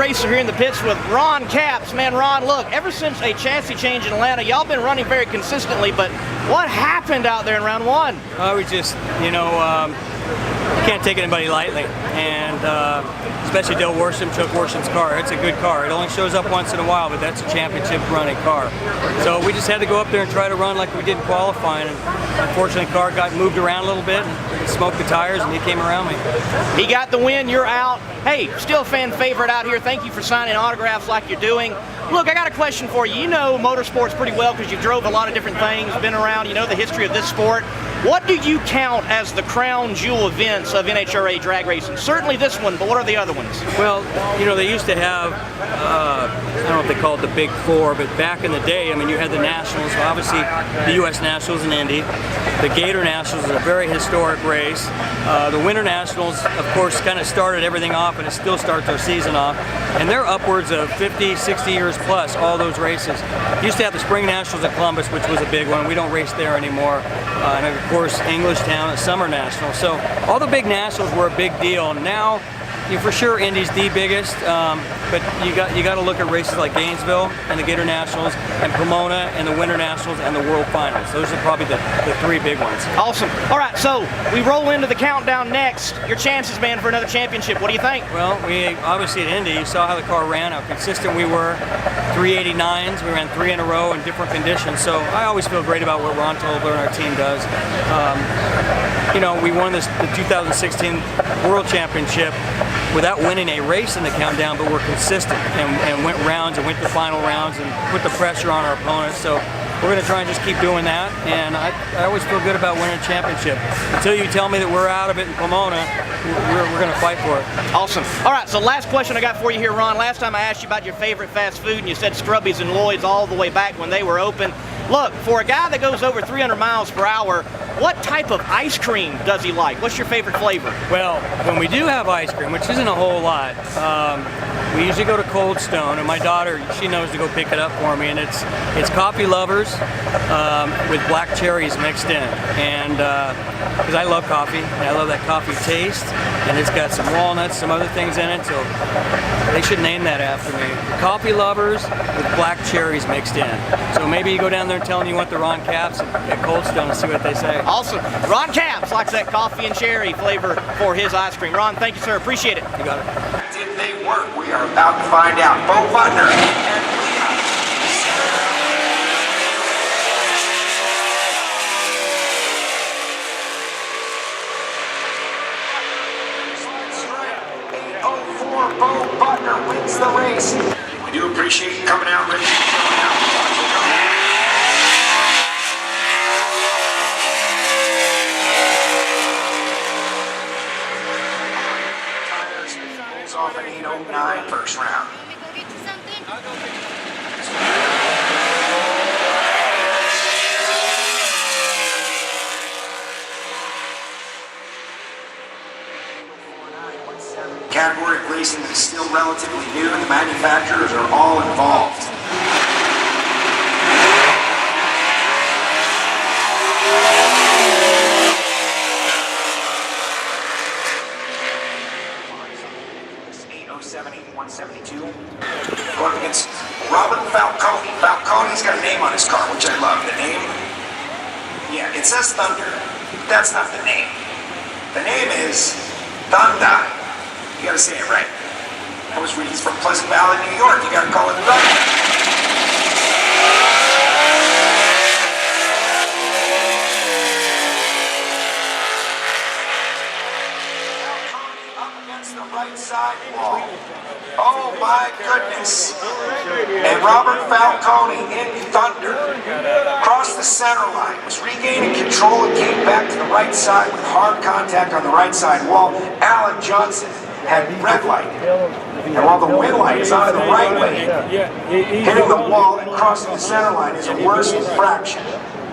racer here in the pits with Ron Capps. Man, Ron, look, ever since a chassis change in Atlanta, y'all been running very consistently, but what happened out there in round one? We just, can't take anybody lightly, and especially Dale Worsham took Worsham's car. It's a good car. It only shows up once in a while, but that's a championship running car. So we just had to go up there and try to run like we did in qualifying, and unfortunately the car got moved around a little bit and smoked the tires, and he came around me. He got the win, you're out. Hey, still fan favorite out here. Thank you for signing autographs like you're doing. Look, I got a question for you. You know motorsports pretty well because you drove a lot of different things, been around, you know the history of this sport. What do you count as the crown jewel events of NHRA drag racing? Certainly this one, but what are the other ones? Well, they used to have, I don't know if they call it the Big Four, but back in the day, you had the Nationals, obviously the U.S. Nationals in Indy. The Gator Nationals is a very historic race. The Winter Nationals, of course, kind of started everything off, and it still starts our season off. And they're upwards of 50, 60 years plus, all those races. Used to have the Spring Nationals at Columbus, which was a big one. We don't race there anymore. And of course, Englishtown at Summer Nationals. So all the big nationals were a big deal. Now, for sure, Indy's the biggest, but you got to look at races like Gainesville and the Gator Nationals and Pomona and the Winter Nationals and the World Finals. Those are probably the three big ones. Awesome. All right, so we roll into the countdown next. Your chances, man, for another championship. What do you think? Well, we obviously at Indy, you saw how the car ran, how consistent we were. 389s, we ran 3 in a row in different conditions. So I always feel great about what Ron Tobler and our team does. We won the 2016 World Championship without winning a race in the countdown, but we're consistent and went rounds and went to final rounds and put the pressure on our opponents. So we're going to try and just keep doing that, and I always feel good about winning a championship. Until you tell me that we're out of it in Pomona, we're going to fight for it. Awesome. All right, so last question I got for you here, Ron. Last time I asked you about your favorite fast food, and you said Strubby's and Lloyd's all the way back when they were open. Look, for a guy that goes over 300 miles per hour, what type of ice cream does he like? What's your favorite flavor? Well, when we do have ice cream, which isn't a whole lot, we usually go to Cold Stone, and my daughter, she knows to go pick it up for me, and it's Coffee Lovers with black cherries mixed in, and because I love coffee, and I love that coffee taste, and it's got some walnuts, some other things in it, so they should name that after me. Coffee Lovers with black cherries mixed in. So maybe you go down there and tell them you want the Ron Capps at Cold Stone and see what they say. Awesome. Ron Capps likes that coffee and cherry flavor for his ice cream. Ron, thank you, sir. Appreciate it. You got it. Did they work? We are about to find out. Bo Butner and Bo Butner wins the race. We do appreciate you coming out, ready to show out. Tires off an 809 first round. Category of racing that is still relatively new, and the manufacturers are all involved. It's 807, 172. Going against Robert Falcone. Falcone's got a name on his car, which I love. The name? Yeah, it says Thunder. That's not the name. The name is Thunder. You gotta say it right. I was reading from Pleasant Valley, New York. You gotta call it Thunder. Up against the right side wall. Oh my goodness. And Robert Falcone in Thunder crossed the center line, was regaining control and came back to the right side with hard contact on the right side wall. Alan Johnson had red light, and while the wind light is on the right lane, hitting the wall and crossing the center line is a worse infraction.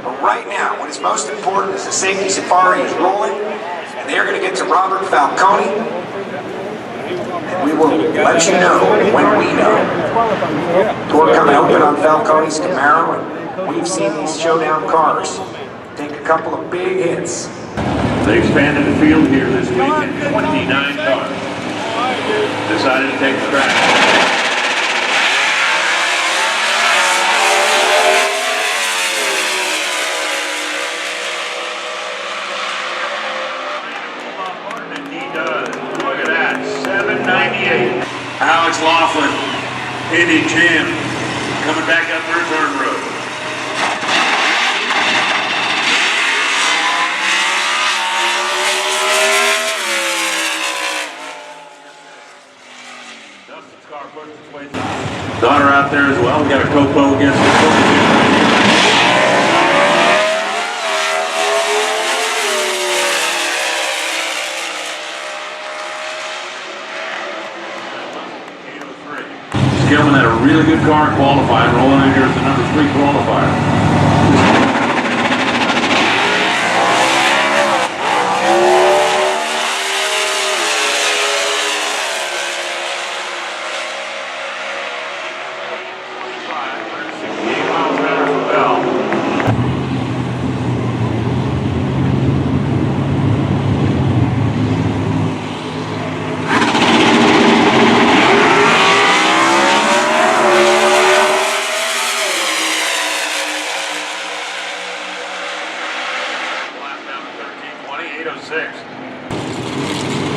But right now, what is most important is the safety safari is rolling, and they are going to get to Robert Falcone, and we will let you know when we know. Door coming open on Falcone's Camaro, and we've seen these showdown cars take a couple of big hits. They expanded the field here this week in 29 cars. Decided to take the track. we got a Copo against the Gilman had a really good car qualifying, rolling in here as the number 3 qualifier.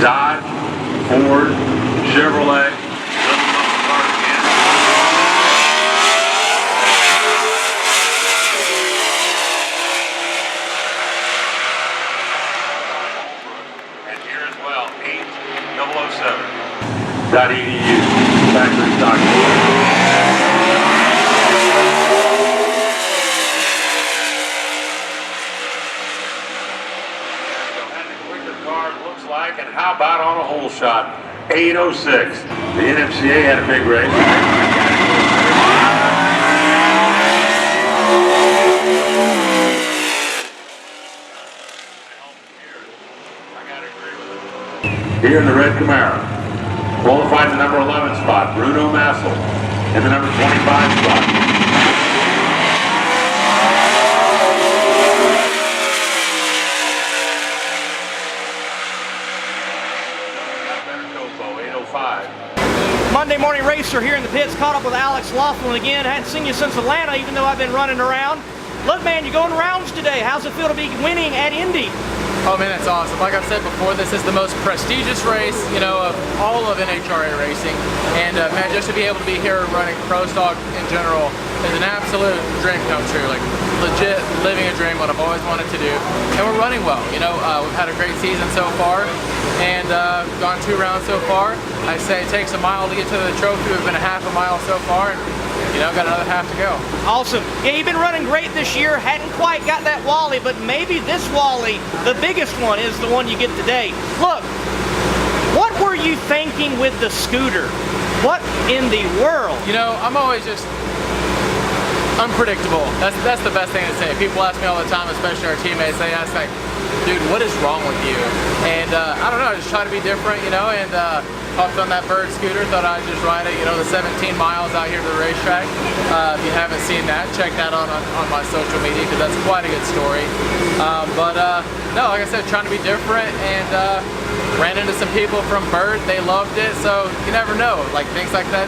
Dodge, Ford, Chevrolet. And here as well, 8007. .edu, factory stock. And how about on a hole shot? 806. The NMCA had a big race. Here in the red Camaro, qualified in the number 11 spot, Bruno Massel, in the number 25 spot. Monday Morning Racer here in the pits, caught up with Alex Laughlin again. Hadn't seen you since Atlanta, even though I've been running around. Look, man, you're going rounds today. How's it feel to be winning at Indy? Oh man, that's awesome. Like I've said before, this is the most prestigious race, you know, of all of NHRA racing. And man, just to be able to be here running Pro Stock in general is an absolute dream come true. Like legit living a dream, what I've always wanted to do. And we're running well, you know. We've had a great season so far, and gone 2 rounds so far. I say it takes a mile to get to the trophy. We've been a half a mile so far, and you know, got another half to go. Awesome. Yeah, you've been running great this year. Hadn't quite got that Wally, but maybe this Wally, the biggest one, is the one you get today. Look, what were you thinking with the scooter? What in the world? You know, I'm always just unpredictable. That's the best thing to say. People ask me all the time, especially our teammates, they ask like, dude, what is wrong with you? And I don't know, I just try to be different, you know, and hopped on that bird scooter, thought I'd just ride it, you know, the 17 miles out here to the racetrack. If you haven't seen that, check that out on my social media, because that's quite a good story. No, like I said, trying to be different, and ran into some people from Bird, they loved it, so you never know, like things like that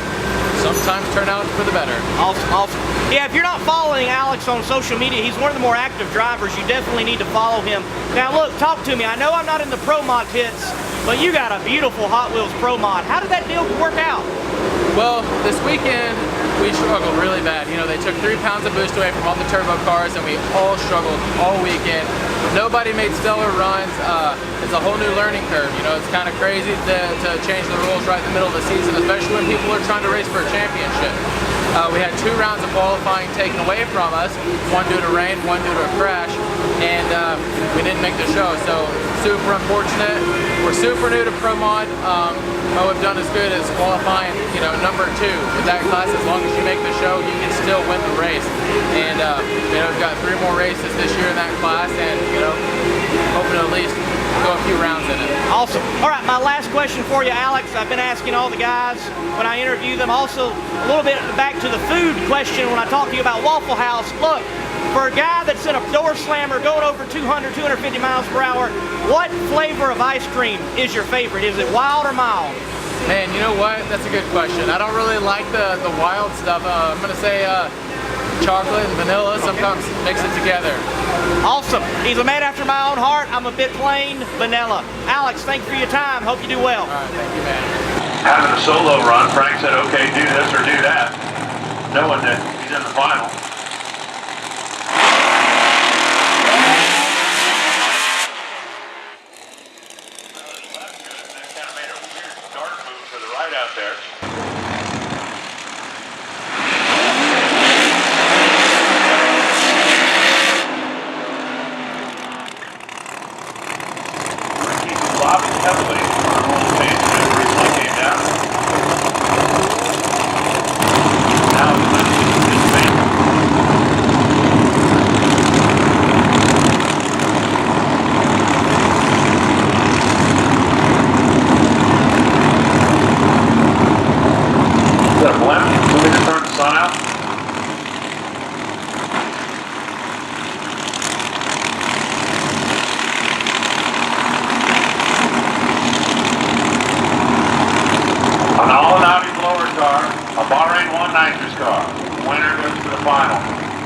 sometimes turn out for the better. Awesome, awesome. Yeah, if you're not following Alex on social media, he's one of the more active drivers. You definitely need to follow him. Now look, talk to me. I know I'm not in the Pro Mod pits, but you got a beautiful Hot Wheels Pro Mod. How did that deal work out? Well, this weekend we struggled really bad. You know, they took 3 pounds of boost away from all the turbo cars, and we all struggled all weekend. Nobody made stellar runs. It's a whole new learning curve. You know, it's kind of crazy to change the rules right in the middle of the season, especially when people are trying to race for a championship. We had 2 rounds of qualifying taken away from us, one due to rain, one due to a crash, and we didn't make the show. So super unfortunate. We're super new to Pro Mod. What we've done is good as qualifying, you know, number 2 in that class. As long as you make the show, you can still win the race. And you know, we've got 3 more races this year in that class, and you know, hoping to at least go a few rounds in it. Awesome. All right, my last question for you, Alex. I've been asking all the guys when I interview them. Also, a little bit back to the food question when I talk to you about Waffle House. Look, for a guy that's in a door slammer going over 200, 250 miles per hour, what flavor of ice cream is your favorite? Is it wild or mild? Man, you know what? That's a good question. I don't really like the wild stuff. I'm going to say chocolate and vanilla, sometimes mix it together. Awesome. He's a man after my own heart. I'm a bit plain vanilla. Alex, thank you for your time. Hope you do well. All right, thank you, man. Having a solo run, Frank said, okay, do this or do that, knowing that he's in the final. That kind of made a weird dart move for the right out there.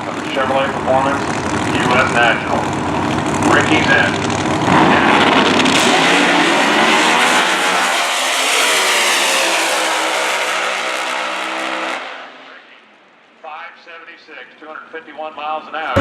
of the Chevrolet Performance U.S. National. Ricky's in. 251 miles an hour.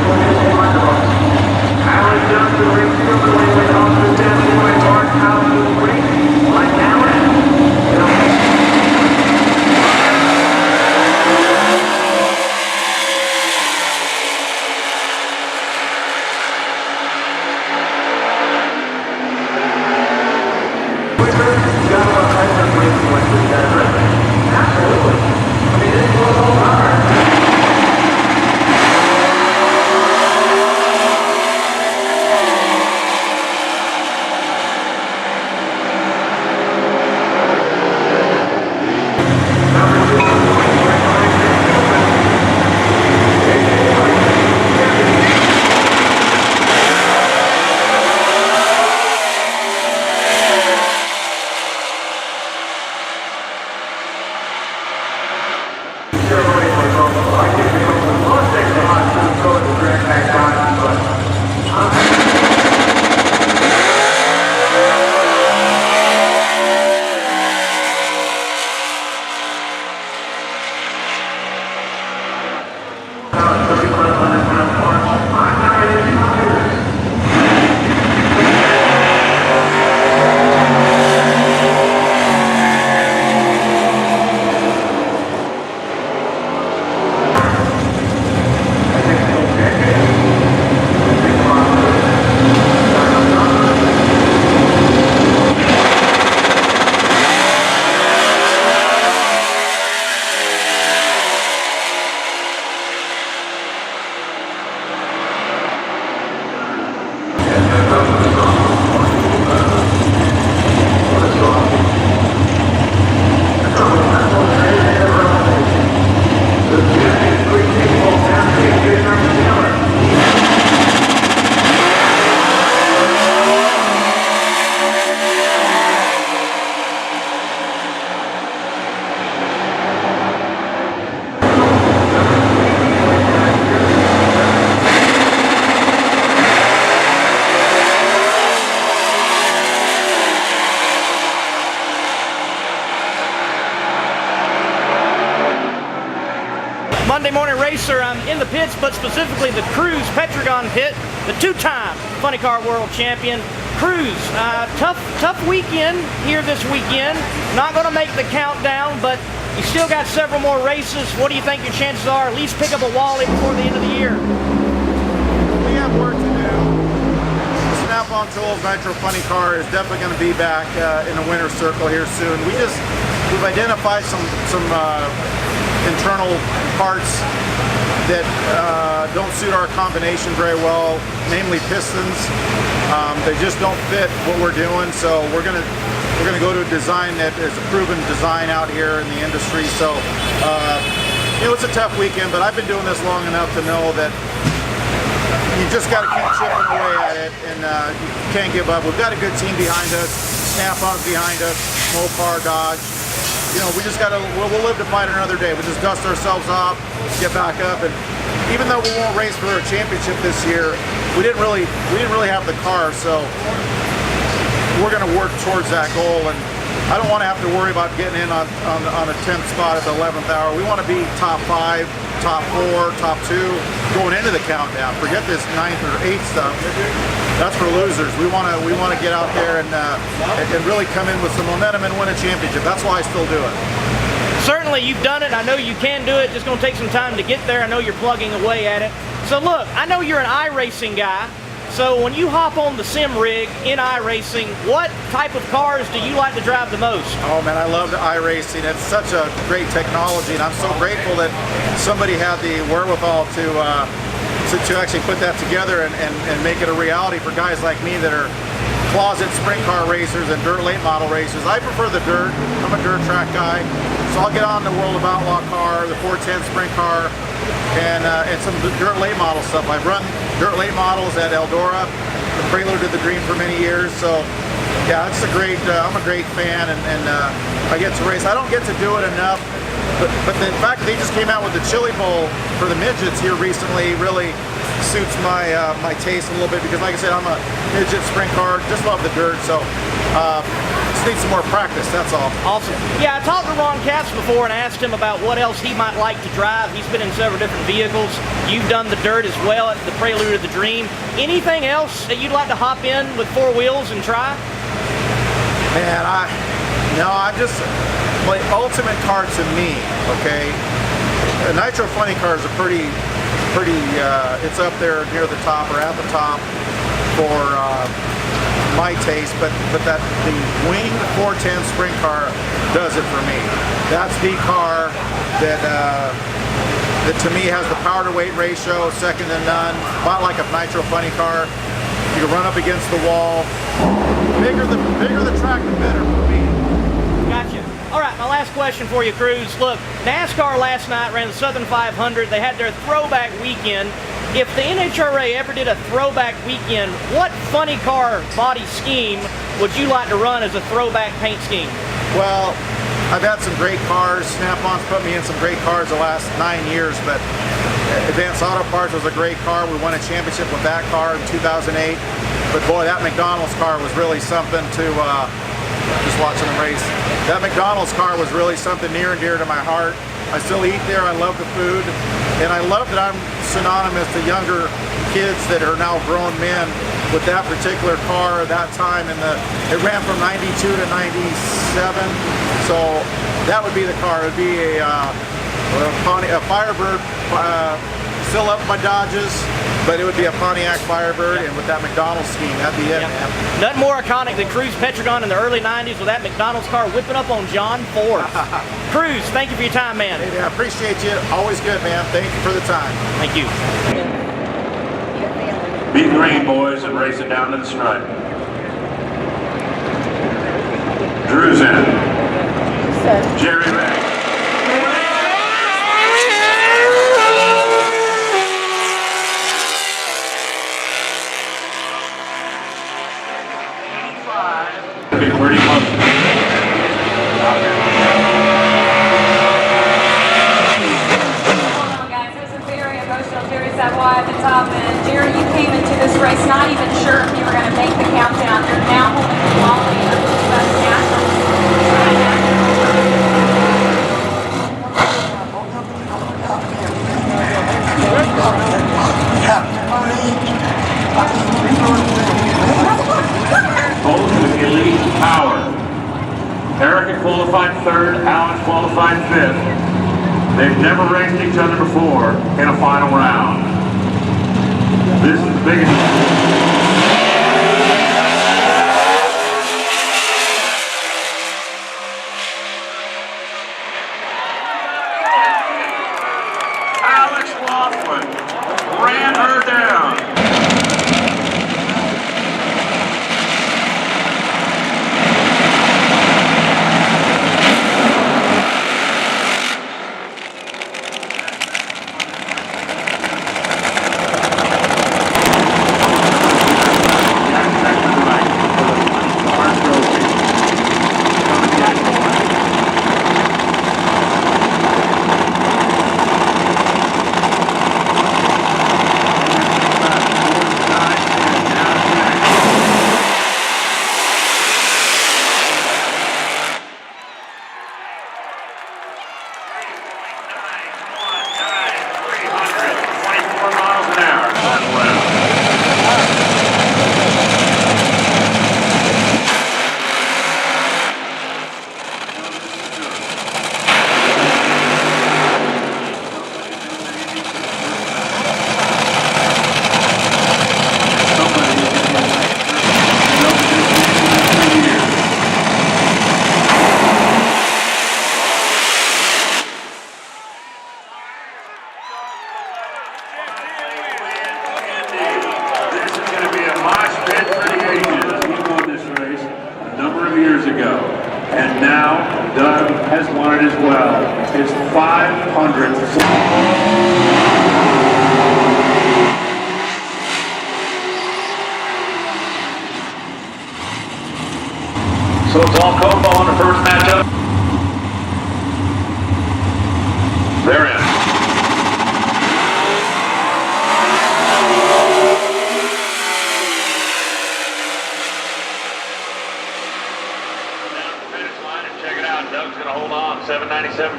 Monday Morning Racer, I'm in the pits, but specifically the Cruise Petragon pit, the two-time Funny Car World Champion. Cruise, tough weekend here this weekend. Not going to make the countdown, but you still got several more races. What do you think your chances are? At least pick up a Wally before the end of the year. We have work to do. The Snap-on Tools Nitro Funny Car is definitely going to be back in the winner's circle here soon. We've identified some internal parts that don't suit our combination very well, namely pistons. They just don't fit what we're doing, so we're gonna go to a design that is a proven design out here in the industry. So it was a tough weekend, but I've been doing this long enough to know that you just got to keep chipping away at it, and you can't give up. We've got a good team behind us, Snap-on's behind us, Mopar, Dodge. You know, we just got to, we'll live to fight another day. We just dust ourselves off, get back up, and even though we won't race for a championship this year, we didn't really have the car, so we're going to work towards that goal. And I don't want to have to worry about getting in on a 10th spot at the 11th hour. We want to be top 5, top 4, top 2 going into the countdown. Forget this 9th or 8th stuff. That's for losers. We want to get out there and really come in with some momentum and win a championship. That's why I still do it. Certainly, you've done it. I know you can do it. Just going to take some time to get there. I know you're plugging away at it. So look, I know you're an iRacing guy. So when you hop on the sim rig in iRacing, what type of cars do you like to drive the most? Oh man, I love the iRacing. It's such a great technology, and I'm so grateful that somebody had the wherewithal to actually put that together and make it a reality for guys like me that are closet sprint car racers and dirt late model racers. I prefer the dirt. I'm a dirt track guy, so I'll get on the World of Outlaw car, the 410 sprint car, and some dirt late model stuff. I've run dirt late models at Eldora, the Prelude to the Dream, for many years. So yeah, it's a great. I'm a great fan, and I get to race. I don't get to do it enough but the fact that they just came out with the chili bowl for the midgets here recently really suits my my taste a little bit, because like I said, I'm a midget sprint car, just love the dirt, so just need some more practice, that's all. Awesome. Yeah, I talked to Ron Katz before and asked him about what else he might like to drive. He's been in several different vehicles. You've done the dirt as well at the Prelude of the Dream. Anything else that you'd like to hop in with 4 wheels and try? Man, I'm just, my ultimate car to me, okay? A Nitro Funny car is a pretty, it's up there near the top or at the top for my taste, but that the winged 410 sprint car does it for me. That's the car that to me has the power to weight ratio second to none. About like a Nitro Funny car, you can run up against the wall. Bigger the track, the better for me. Gotcha. All right, my last question for you, Cruz. Look, NASCAR last night ran the Southern 500. They had their throwback weekend. If the NHRA ever did a throwback weekend, what funny car body scheme would you like to run as a throwback paint scheme? Well, I've had some great cars. Snap-on's put me in some great cars the last 9 years, but Advanced Auto Parts was a great car. We won a championship with that car in 2008. But boy, that McDonald's car was really something to, just watching them race. That McDonald's car was really something near and dear to my heart. I still eat there, I love the food, and I love that I'm synonymous to younger kids that are now grown men with that particular car at that time. And it ran from 92 to 97, so that would be the car. It would be a Firebird, still up my Dodges, but it would be a Pontiac Firebird, and with that McDonald's scheme, that'd be it, man. Nothing more iconic than Cruz Petragon in the early 90s with that McDonald's car whipping up on John Ford. Cruz, thank you for your time, man. Hey, man, I appreciate you. Always good, man. Thank you for the time. Thank you. Beat green, boys, and race it down to the stripe. Drew's in. Jerry Ray. Be pretty close. At the top, and Jerry, you came into this race not even sure if you were going to make the countdown. You're now holding the quality of the U.S. Nationals. Both with elite power. Eric qualified third, Alex qualified fifth. They've never raced each other before in a final round. This is the biggest. Alex Laughlin ran her down. Years ago, and now Doug has won it as well. His 500th. So it's all Copa on the first matchup.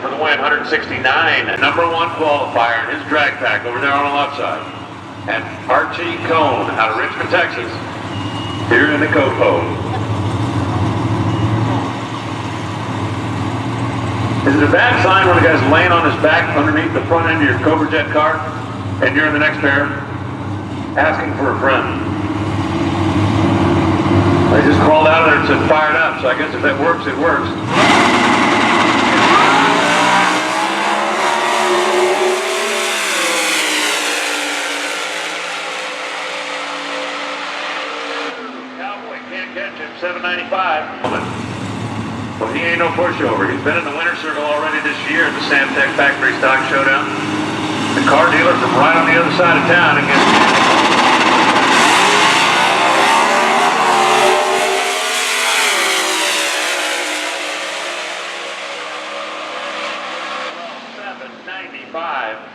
for the win, 169. Number 1 qualifier in his drag pack over there on the left side. And Archie Cohn out of Richmond, Texas, here in the co-pose. Is it a bad sign when the guy's laying on his back underneath the front end of your Cobra Jet car and you're in the next pair asking for a friend? I just crawled out of there and said fired up, so I guess if that works, it works. Cowboy can't catch him, 795. Well, he ain't no pushover. He's been in the winter circle already this year at the Samtec Factory Stock Showdown. The car dealer from right on the other side of town against 795.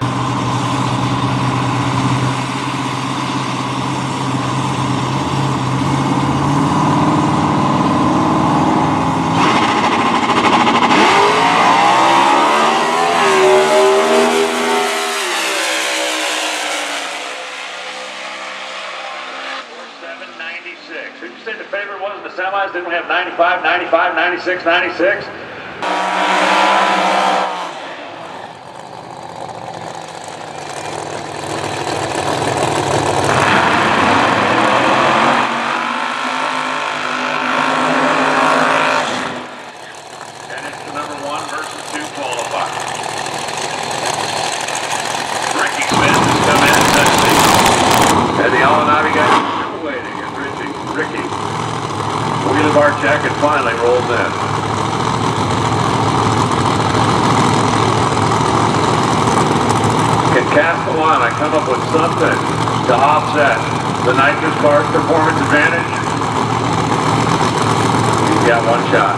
Who'd you say the favorite was in the semis? Didn't we have 95, 95, 96, 96? And it's the number 1 versus 2 qualifier. Ricky Smith has come in and touched the and the All-Navi guy. Ricky, Wheelie Bar check and finally rolls in. Can Castellana come up with something to offset the Nitrous Car's performance advantage? He's got one shot.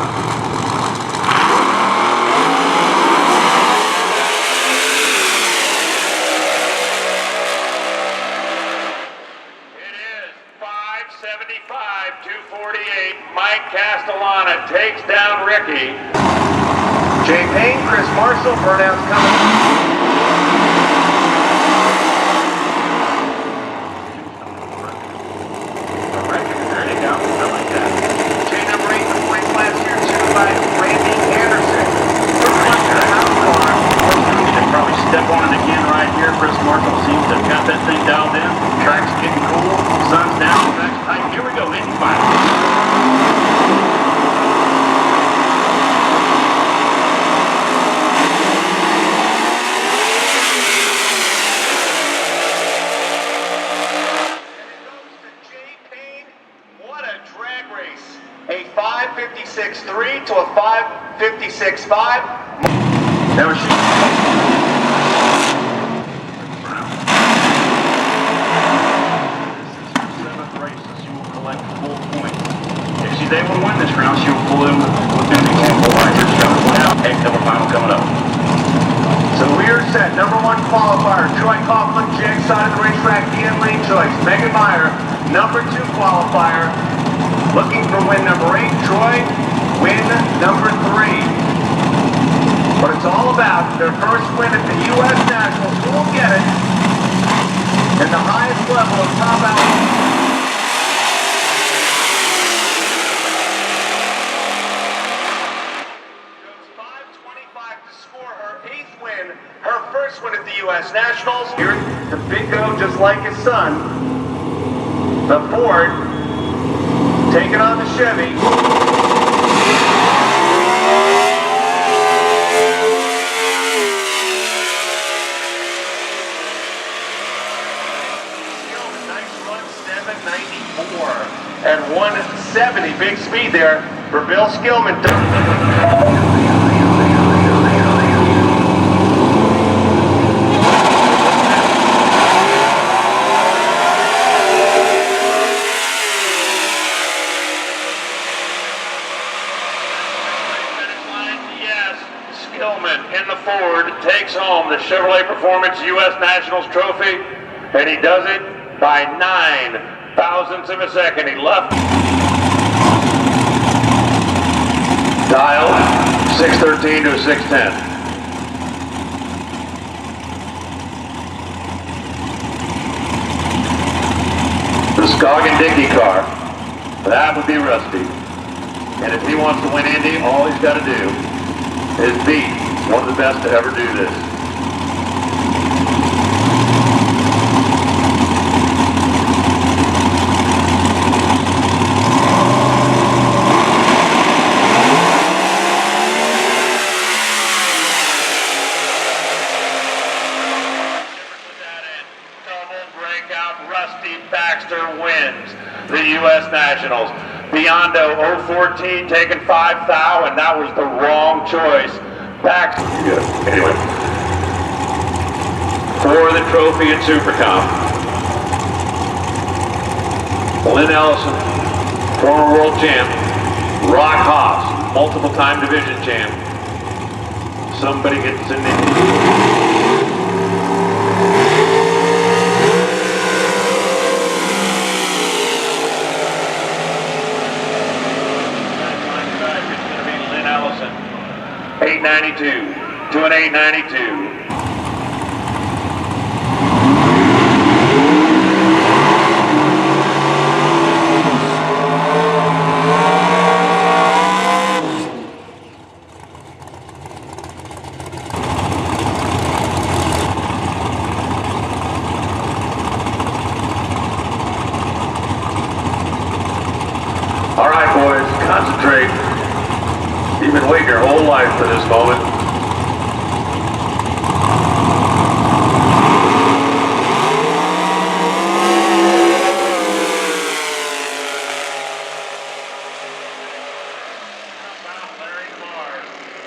Mike Castellana takes down Ricky. Jay Payne, Chris Marshall, burnouts coming. There you go. I like that. Jay number 8 in the points last year, too, by Randy Anderson. Looks like a house car. We should probably step on it again right here. Chris Marshall seems to have got that thing dialed in. Track's getting cool. Sun's down. Track's tight. Here we go. Indy 5. A 5.56.3 to a 5.56.5. Now she. 7th races, she will collect full points. If she's able to win this round, she will pull in within the example right here. She's got to win out. Double final coming up. So we are set. Number 1 qualifier, Troy Coughlin, Jag side of the racetrack, Ian Lane choice. Megan Meyer, number 2 qualifier. Looking for win number 8, Troy, win number 3. But it's all about their first win at the U.S. Nationals. Who will get it? And the highest level of top out. Goes 5.25 to score her 8th win, her first win at the U.S. Nationals. Here, the big go, just like his son, the Ford. Taking on the Chevy. Nice run, 794 and 170. Big speed there for Bill Skillman. In the Ford takes home the Chevrolet Performance U.S. Nationals trophy, and he does it by 9 thousandths of a second. He left dial 613 to 610. Scoggin Dickey car. That would be Rusty. And if he wants to win Indy, all he's got to do is beat one of the best to ever do this. Rusty Baxter wins the U.S. Nationals. Biondo 014 taking 5 thou, and that was the wrong choice. Baxter. Good. Anyway. For the trophy at Supercomp. Lynn Ellison, former world champ. Rock Haas, multiple time division champ. Somebody gets in there. Ellison, 892 to an 892. All right, boys, concentrate. You've been waiting your whole life for this moment.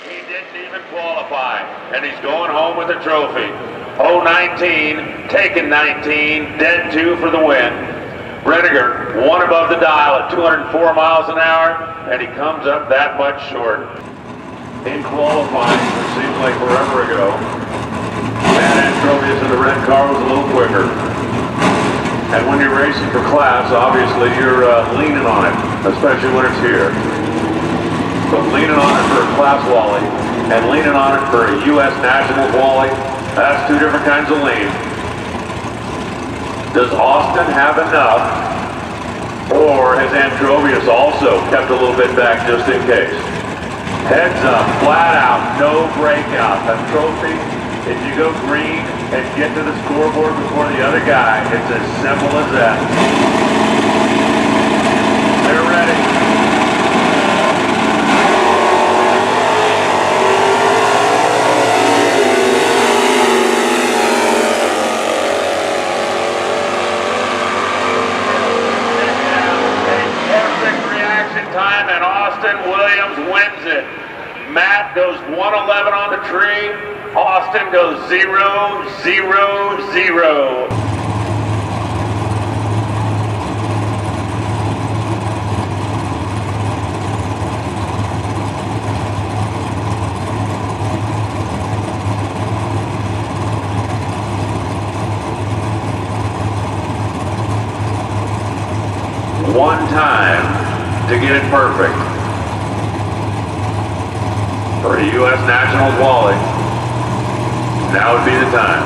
He didn't even qualify, and he's going home with a trophy. 019, taking 19, dead 2 for the win. Rediger, one above the dial at 204 miles an hour, and he comes up that much short. In qualifying, it seems like forever ago, Matt Antrobius in the red car was a little quicker. And when you're racing for class, obviously you're leaning on it, especially when it's here. But leaning on it for a class wally, and leaning on it for a U.S. Nationals wally, that's 2 different kinds of lean. Does Austin have enough, or has Antrobius also kept a little bit back just in case? Heads up, flat out, no breakout. A trophy, if you go green and get to the scoreboard before the other guy, it's as simple as that. They're ready. Time, and Austin Williams wins it. Matt goes 111 on the tree. Austin goes 0-0-0. One time to get it perfect for a U.S. Nationals wally. Now would be the time.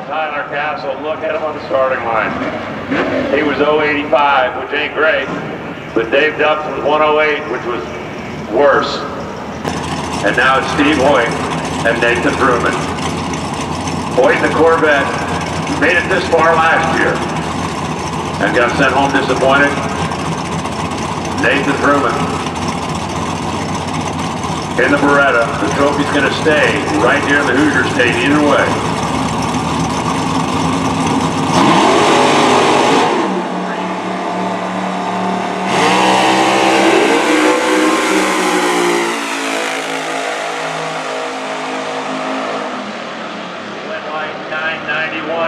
Tyler Castle, look at him on the starting line. He was 085, which ain't great, but Dave Dupps was 108, which was worse. And now it's Steve Hoyt and Nathan Truman. Hoyt in the Corvette made it this far last year and got sent home disappointed. Nathan Truman in the Beretta. The trophy's going to stay right here in the Hoosier State either way.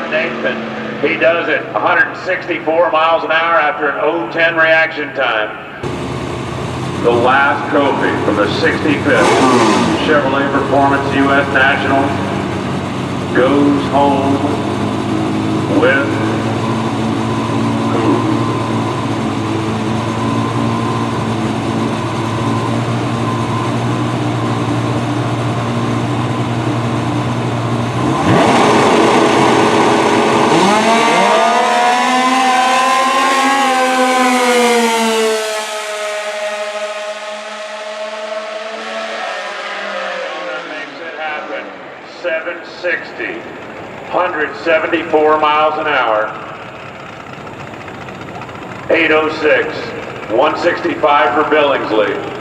Nathan, he does it 164 miles an hour after an 010 reaction time. The last trophy from the 65th Chevrolet Performance U.S. Nationals goes home with 760, 174 miles an hour. 806, 165 for Billingsley.